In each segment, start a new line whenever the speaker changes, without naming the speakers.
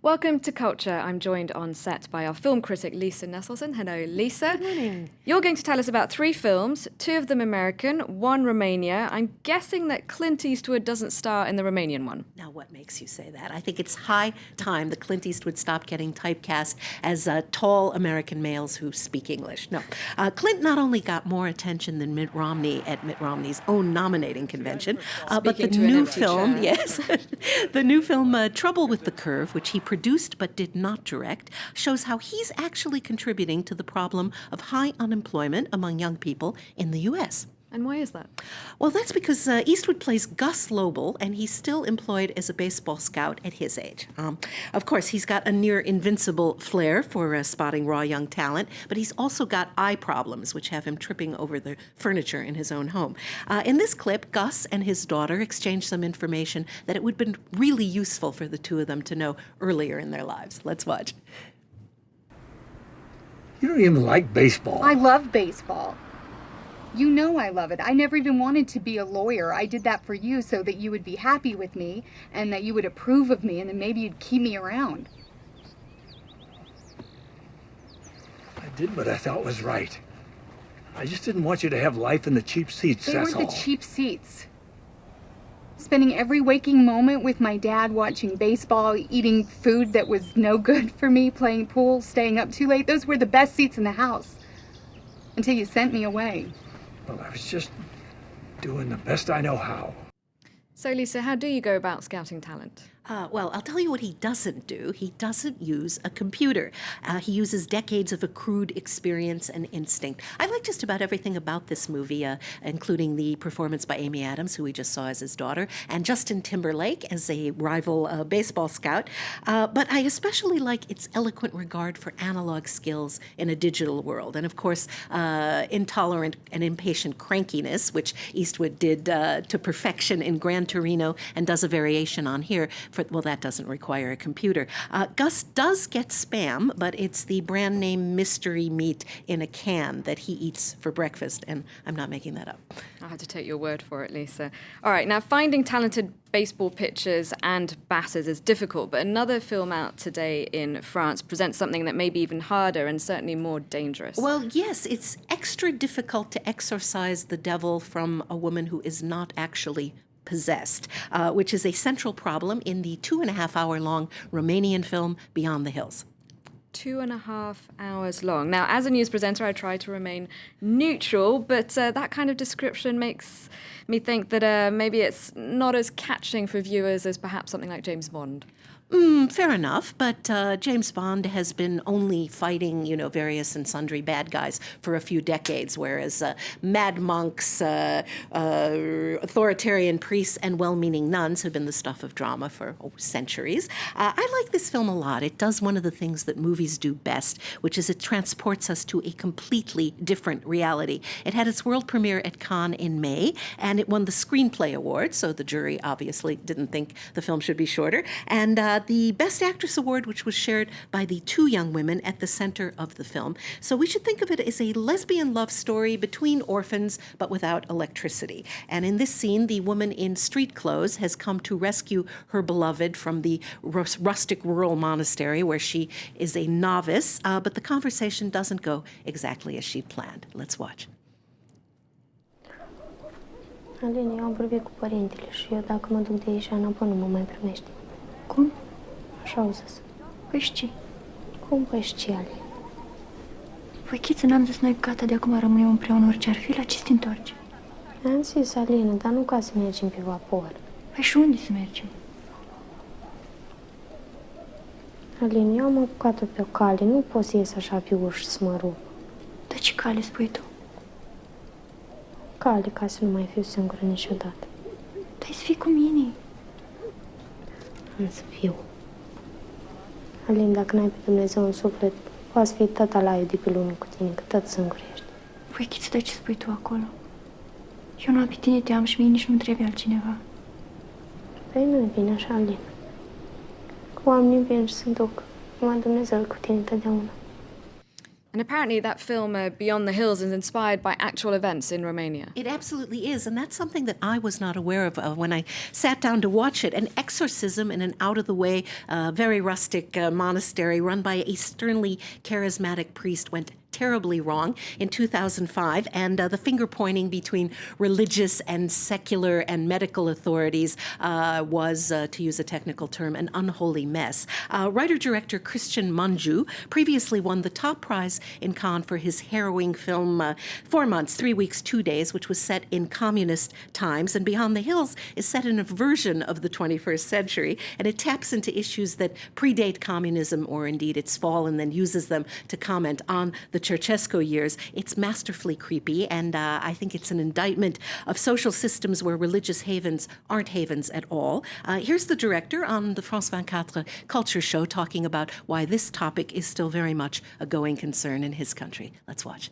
Welcome to Culture. I'm joined on set by our film critic, Lisa Nesselson. Hello, Lisa.
Good morning.
You're going to tell us about 3 films, 2 of them American, 1 Romania. I'm guessing that Clint Eastwood doesn't star in the Romanian one.
Now, what makes you say that? I think it's high time that Clint Eastwood stopped getting typecast as tall American males who speak English. No. Clint not only got more attention than Mitt Romney at Mitt Romney's own nominating convention, but the new film, the new film Trouble with the Curve, which he produced but did not direct, shows how he's actually contributing to the problem of high unemployment among young people in the U.S.
And why is that?
Well, that's because Eastwood plays Gus Lobel, and he's still employed as a baseball scout at his age. Of course, he's got a near-invincible flair for spotting raw young talent, but he's also got eye problems, which have him tripping over the furniture in his own home. In this clip, Gus and his daughter exchange some information that it would have been really useful for the two of them to know earlier in their lives. Let's watch.
You don't even like baseball.
I love baseball. You know I love it. I never even wanted to be a lawyer. I did that for you so that you would be happy with me and that you would approve of me and then maybe you'd keep me around.
I did what I thought was right. I just didn't want you to have life in the cheap seats, that's all.
They were the cheap seats. Spending every waking moment with my dad watching baseball, eating food that was no good for me, playing pool, staying up too late. Those were the best seats in the house until you sent me away.
Well, I was just doing the best I know how.
So, Lisa, how do you go about scouting talent?
Well, I'll tell you what he doesn't do. He doesn't use a computer. He uses decades of accrued experience and instinct. I like just about everything about this movie, including the performance by Amy Adams, who we just saw as his daughter, and Justin Timberlake as a rival baseball scout. But I especially like its eloquent regard for analog skills in a digital world. And, of course, intolerant and impatient crankiness, which Eastwood did to perfection in Gran Torino and does a variation on here. Well, that doesn't require a computer. Gus does get Spam, but it's the brand name mystery meat in a can that he eats for breakfast, and I'm not making that up.
I had to take your word for it, Lisa. All right, now finding talented baseball pitchers and batters is difficult, but another film out today in France presents something that may be even harder and certainly more dangerous.
Well, yes, it's extra difficult to exorcise the devil from a woman who is not actually possessed, which is a central problem in the 2.5-hour-long Romanian film Beyond the Hills.
2.5 hours long. Now, as a news presenter, I try to remain neutral, but that kind of description makes me think that maybe it's not as catching for viewers as perhaps something like James Bond.
Fair enough, but James Bond has been only fighting, various and sundry bad guys for a few decades, whereas mad monks, authoritarian priests, and well-meaning nuns have been the stuff of drama for centuries. I like this film a lot. It does one of the things that movies do best, which is it transports us to a completely different reality. It had its world premiere at Cannes in May, and it won the Screenplay Award, so the jury obviously didn't think the film should be shorter, and the Best Actress Award, which was shared by the 2 young women at the center of the film. So we should think of it as a lesbian love story between orphans, but without electricity. And in this scene, the woman in street clothes has come to rescue her beloved from the rustic rural monastery where she is a novice, but the conversation doesn't go exactly as she planned. Let's watch.
Aline, eu am vorbit cu părintele și eu dacă mă duc de aici înapoi nu mă mai primește.
Cum?
Așa au zis.
Păi și ce?
Cum păi și ce, Aline?
Păi, Chiță, n-am zis noi gata, de acum rămânem împreună orice ar fi, la ce te întorci?
Am zis, Aline, dar nu ca să mergem pe vapor.
Păi și unde să mergem?
Aline, eu am apucat-o pe o cale, nu pot să ies așa pe ușă să mă rup.
Dar ce cale spui tu?
Cale, ca să nu mai fiu singură niciodată.
Dai să fii cu mine.
Am să fiu. Aline, dacă n-ai pe Dumnezeu în suflet, poate fi tata la de pe lume cu tine, că tot singur ești.
Păi, Chiță, dar ce spui tu acolo? Eu nu pe tine te am și mie nici nu trebuie altcineva.
Păi nu-i bine așa, Aline. Că oamenii vin și se duc. Numai Dumnezeu cu tine totdeauna.
And apparently that film, Beyond the Hills, is inspired by actual events in Romania.
It absolutely is, and that's something that I was not aware of when I sat down to watch it. An exorcism in an out-of-the-way, very rustic monastery run by a sternly charismatic priest went terribly wrong in 2005, and the finger-pointing between religious and secular and medical authorities was, to use a technical term, an unholy mess. Writer-director Christian Mungiu previously won the top prize in Cannes for his harrowing film 4 months, 3 weeks, 2 days, which was set in communist times, and Beyond the Hills is set in a version of the 21st century, and it taps into issues that predate communism or indeed its fall and then uses them to comment on the Ceausescu years. It's masterfully creepy, and I think it's an indictment of social systems where religious havens aren't havens at all. Here's the director on the France 24 Culture Show talking about why this topic is still very much a going concern in his country. Let's watch.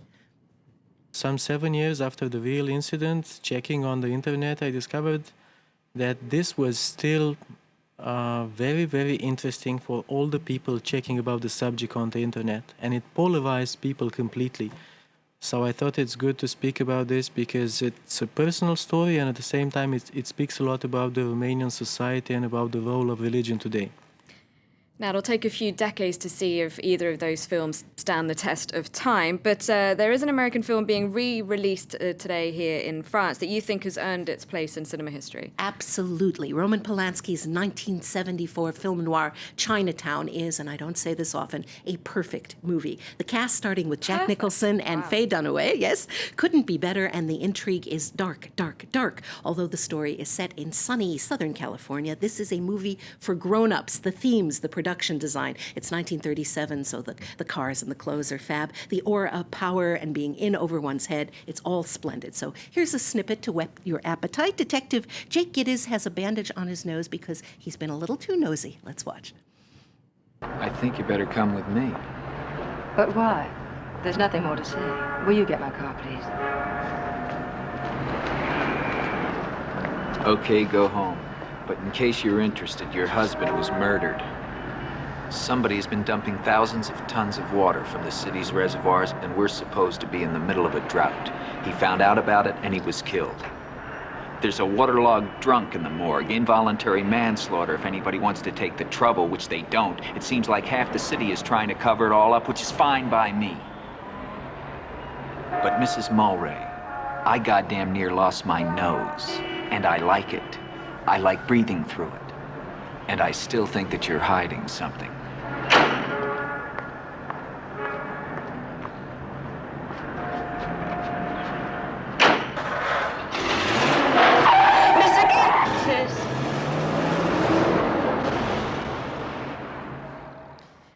Some 7 years after the real incident, checking on the internet, I discovered that this was still very, very interesting for all the people checking about the subject on the internet, and it polarized people completely. So I thought it's good to speak about this because it's a personal story, and at the same time it speaks a lot about the Romanian society and about the role of religion today.
Now, it'll take a few decades to see if either of those films stand the test of time, but there is an American film being re-released today here in France that you think has earned its place in cinema history.
Absolutely. Roman Polanski's 1974 film noir Chinatown is, and I don't say this often, a perfect movie. The cast, starting with Jack Nicholson and Faye Dunaway, yes, couldn't be better, and the intrigue is dark, dark, dark. Although the story is set in sunny Southern California, this is a movie for grown-ups. The themes, the production design. It's 1937, so the cars and the clothes are fab. The aura of power and being in over one's head, it's all splendid. So here's a snippet to whet your appetite. Detective Jake Gittes has a bandage on his nose because he's been a little too nosy. Let's watch.
I think you better come with me.
But why? There's nothing more to say. Will you get my car, please?
Okay, go home. But in case you're interested, your husband was murdered. Somebody's been dumping thousands of tons of water from the city's reservoirs, and we're supposed to be in the middle of a drought. He found out about it, and he was killed. There's a waterlogged drunk in the morgue, involuntary manslaughter if anybody wants to take the trouble, which they don't. It seems like half the city is trying to cover it all up, which is fine by me. But Mrs. Mulray, I goddamn near lost my nose, and I like it. I like breathing through it. And I still think that you're hiding something.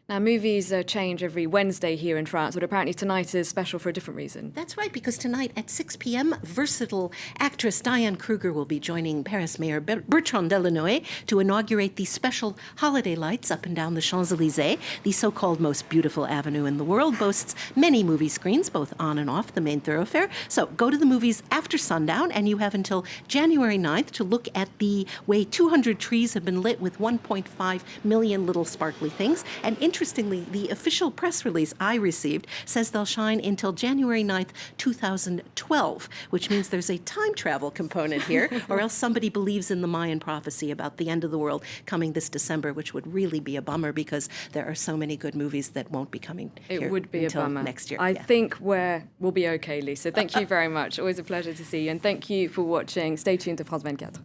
Now, movies change every Wednesday here in France, but apparently tonight is special for a different reason.
That's right, because tonight at 6 p.m., versatile actress Diane Kruger will be joining Paris Mayor Bertrand Delanoë to inaugurate the special holiday lights up and down the Champs-Élysées. The so-called most beautiful avenue in the world boasts many movie screens, both on and off the main thoroughfare. So go to the movies after sundown, and you have until January 9th to look at the way 200 trees have been lit with 1.5 million little sparkly things. And interestingly, the official press release I received says they'll shine until January 9th, 2012, which means there's a time travel component here, or else somebody believes in the Mayan prophecy about the end of the world coming this December, which would really be a bummer because there are so many good movies that won't be coming here
It would be
until
a bummer.
next year.
I think we'll be okay, Lisa. Thank you very much. Always a pleasure to see you, and thank you for watching. Stay tuned to France 24.